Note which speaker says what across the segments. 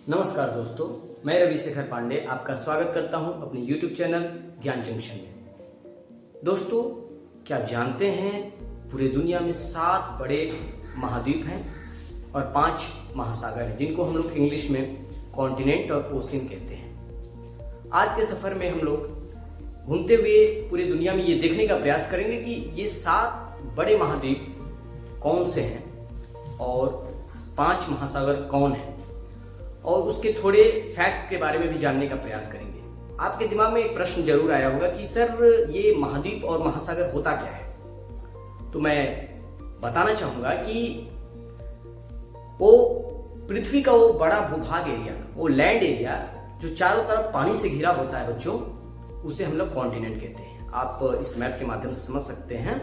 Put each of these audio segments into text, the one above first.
Speaker 1: नमस्कार दोस्तों, मैं रवि शेखर पांडे आपका स्वागत करता हूं अपने YouTube चैनल ज्ञान जंक्शन में। दोस्तों, क्या आप जानते हैं पूरे दुनिया में 7 बड़े महाद्वीप हैं और 5 महासागर हैं, जिनको हम लोग इंग्लिश में कॉन्टिनेंट और ओशियन कहते हैं। आज के सफ़र में हम लोग घूमते हुए पूरी दुनिया में ये देखने का प्रयास करेंगे कि ये 7 बड़े महाद्वीप कौन से हैं और 5 महासागर कौन हैं, और उसके थोड़े फैक्ट्स के बारे में भी जानने का प्रयास करेंगे। आपके दिमाग में एक प्रश्न जरूर आया होगा कि सर ये महाद्वीप और महासागर होता क्या है। तो मैं बताना चाहूँगा कि वो पृथ्वी का वो बड़ा भूभाग एरिया, वो लैंड एरिया जो चारों तरफ पानी से घिरा होता है बच्चों, उसे हम लोग कॉन्टिनेंट कहते हैं। आप इस मैप के माध्यम से समझ सकते हैं।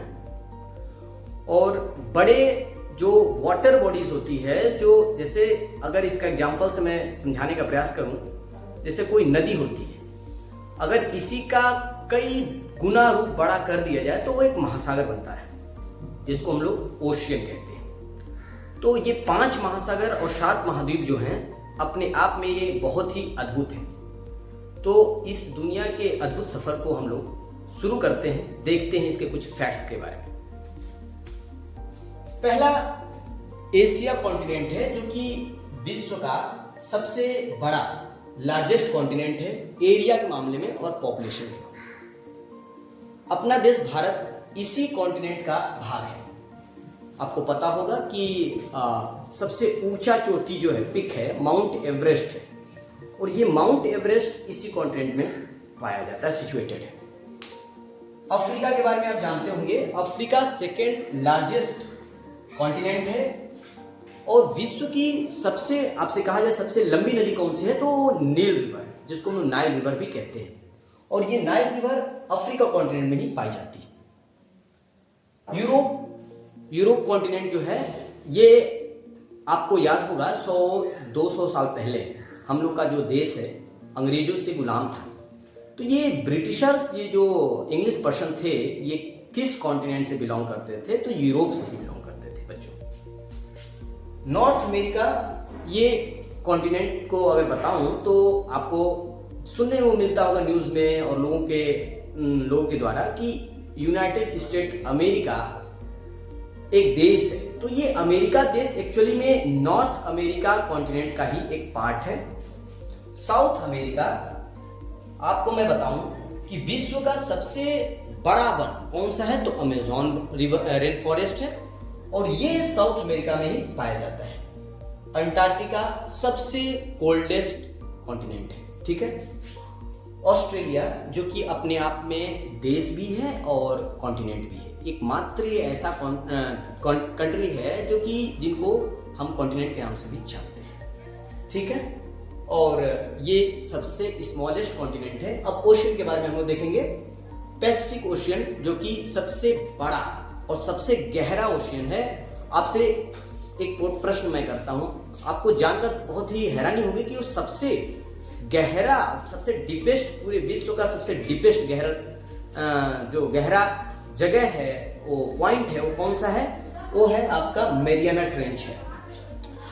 Speaker 1: और बड़े जो वाटर बॉडीज होती है, जो जैसे अगर इसका एग्जांपल से मैं समझाने का प्रयास करूं, जैसे कोई नदी होती है, अगर इसी का कई गुना रूप बड़ा कर दिया जाए तो वो एक महासागर बनता है, जिसको हम लोग ओशियन कहते हैं। तो ये 5 महासागर और 7 महाद्वीप जो हैं, अपने आप में ये बहुत ही अद्भुत हैं। तो इस दुनिया के अद्भुत सफर को हम लोग शुरू करते हैं, देखते हैं इसके कुछ फैक्ट्स के बारे में। पहला एशिया कॉन्टिनेंट है, जो कि विश्व का सबसे बड़ा लार्जेस्ट कॉन्टिनेंट है एरिया के मामले में और पॉपुलेशन में। अपना देश भारत इसी कॉन्टिनेंट का भाग है। आपको पता होगा कि सबसे ऊंचा चोटी जो है, पिक है, माउंट एवरेस्ट है, और ये माउंट एवरेस्ट इसी कॉन्टिनेंट में पाया जाता है, सिचुएटेड है। अफ्रीका के बारे में आप जानते होंगे, अफ्रीका सेकेंड लार्जेस्ट कॉन्टिनेंट है। और विश्व की सबसे, आपसे कहा जाए सबसे लंबी नदी कौन सी है, तो नील रिवर, जिसको हम नाइल रिवर भी कहते हैं। और ये नाइल रिवर अफ्रीका कॉन्टिनेंट में ही पाई जाती है। यूरोप कॉन्टिनेंट जो है, ये आपको याद होगा 100-200 साल पहले हम लोग का जो देश है अंग्रेजों से गुलाम था। तो ये ब्रिटिशर्स, ये जो इंग्लिश पर्सन थे, ये किस कॉन्टिनेंट से बिलोंग करते थे, तो यूरोप से ही बिलोंग करते थे बच्चों। नॉर्थ अमेरिका, ये कॉन्टिनेंट को अगर बताऊं तो आपको सुनने में मिलता होगा न्यूज़ में और लोगों के द्वारा कि यूनाइटेड स्टेट अमेरिका एक देश है। तो ये अमेरिका देश एक्चुअली में नॉर्थ अमेरिका कॉन्टिनेंट का ही एक पार्ट है। साउथ अमेरिका, आपको मैं बताऊं कि विश्व का सबसे बड़ा वन कौन सा है, तो अमेज़न रेन फॉरेस्ट है, और ये साउथ अमेरिका में ही पाया जाता है। अंटार्कटिका सबसे कोल्डेस्ट कॉन्टिनेंट है, ठीक है। ऑस्ट्रेलिया, जो कि अपने आप में देश भी है और कॉन्टिनेंट भी है, एकमात्र ऐसा कंट्री है जो कि जिनको हम कॉन्टिनेंट के नाम से भी जानते हैं, ठीक है। और ये सबसे स्मॉलेस्ट कॉन्टिनेंट है। अब ओशियन के बारे में हम लोग देखेंगे। पैसिफिक ओशियन, जो कि सबसे बड़ा और सबसे गहरा ओशियन है। आपसे एक प्रश्न मैं करता हूं, आपको जानकर बहुत ही हैरानी होगी कि वो सबसे गहरा, सबसे डीपेस्ट, पूरे विश्व का सबसे डीपेस्ट जो गहरा जगह है, वो पॉइंट है, वो कौन सा है, वो है आपका मैरियाना ट्रेंच है।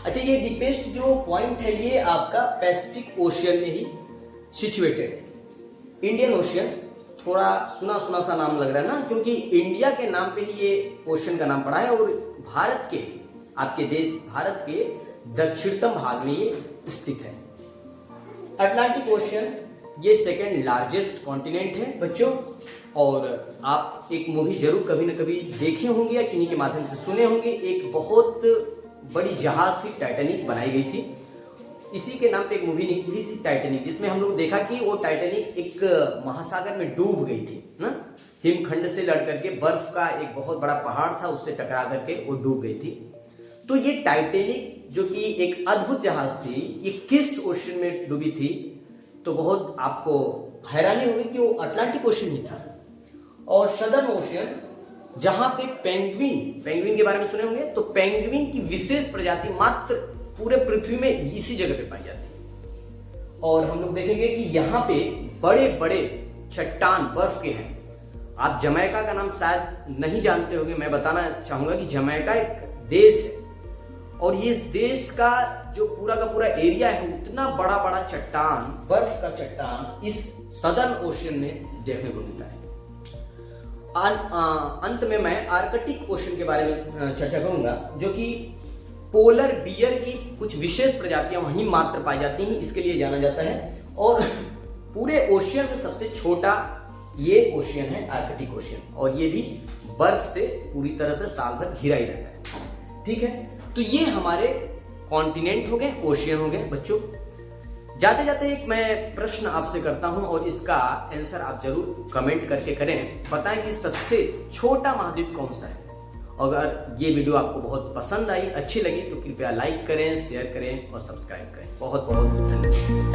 Speaker 1: अच्छा, ये डीपेस्ट जो पॉइंट है, ये आपका पैसिफिक ओशियन में ही सिचुएटेड है। इंडियन ओशियन, थोड़ा सुना सुना सा नाम लग रहा है ना, क्योंकि इंडिया के नाम पे ही ये ओशन का नाम पड़ा है, और भारत के, आपके देश भारत के दक्षिणतम भाग में ये स्थित है। अटलांटिक ओशन, ये सेकेंड लार्जेस्ट कॉन्टिनेंट है बच्चों। और आप एक मूवी जरूर कभी न कभी देखे होंगे या किन्हीं के माध्यम से सुने होंगे। एक बहुत बड़ी जहाज थी, टाइटैनिक, बनाई गई थी। इसी के नाम पे एक मूवी निकली थी, टाइटैनिक, जिसमें हम लोग देखा कि वो टाइटैनिक एक महासागर में डूब गई थी ना, हिमखंड से लड़ करके, बर्फ का एक बहुत बड़ा पहाड़ था, उससे टकरा करके वो डूब गई थी। तो ये टाइटैनिक, जो कि एक अद्भुत जहाज थी, ये किस ओशन में डूबी थी, तो बहुत आपको हैरानी होगी कि वो अटलांटिक ओशन ही था। और सदर्न ओशियन, जहां पे पेंगुइन के बारे में सुने होंगे, तो पेंगुइन की विशेष प्रजाति मात्र पूरे पृथ्वी में इसी जगह पे पाई जाती है। और हम लोग देखेंगे कि यहाँ पे बड़े बड़े चट्टान बर्फ के हैं। आप जमैका का नाम शायद नहीं जानते होंगे, मैं बताना चाहूंगा कि जमैका एक देश है और ये इस देश का जो पूरा का पूरा एरिया है उतना बड़ा बड़ा चट्टान, बर्फ का चट्टान इस सदर्न ओशियन में देखने को मिलता है। अंत में मैं आर्कटिक ओशियन के बारे में चर्चा करूंगा, जो कि पोलर बियर की कुछ विशेष प्रजातियां वहीं मात्र पाई जाती हैं, इसके लिए जाना जाता है। और पूरे ओशियन में सबसे छोटा ये ओशियन है आर्कटिक ओशियन, और ये भी बर्फ से पूरी तरह से साल भर घिरा ही रहता है। ठीक है, तो ये हमारे कॉन्टिनेंट हो गए, ओशियन हो गए। बच्चों जाते जाते एक मैं प्रश्न आपसे करता हूं और इसका आंसर आप जरूर कमेंट करके करें। बताएं कि सबसे छोटा महाद्वीप कौन सा है। अगर ये वीडियो आपको बहुत पसंद आई, अच्छी लगी, तो कृपया लाइक करें, शेयर करें और सब्सक्राइब करें। बहुत बहुत धन्यवाद।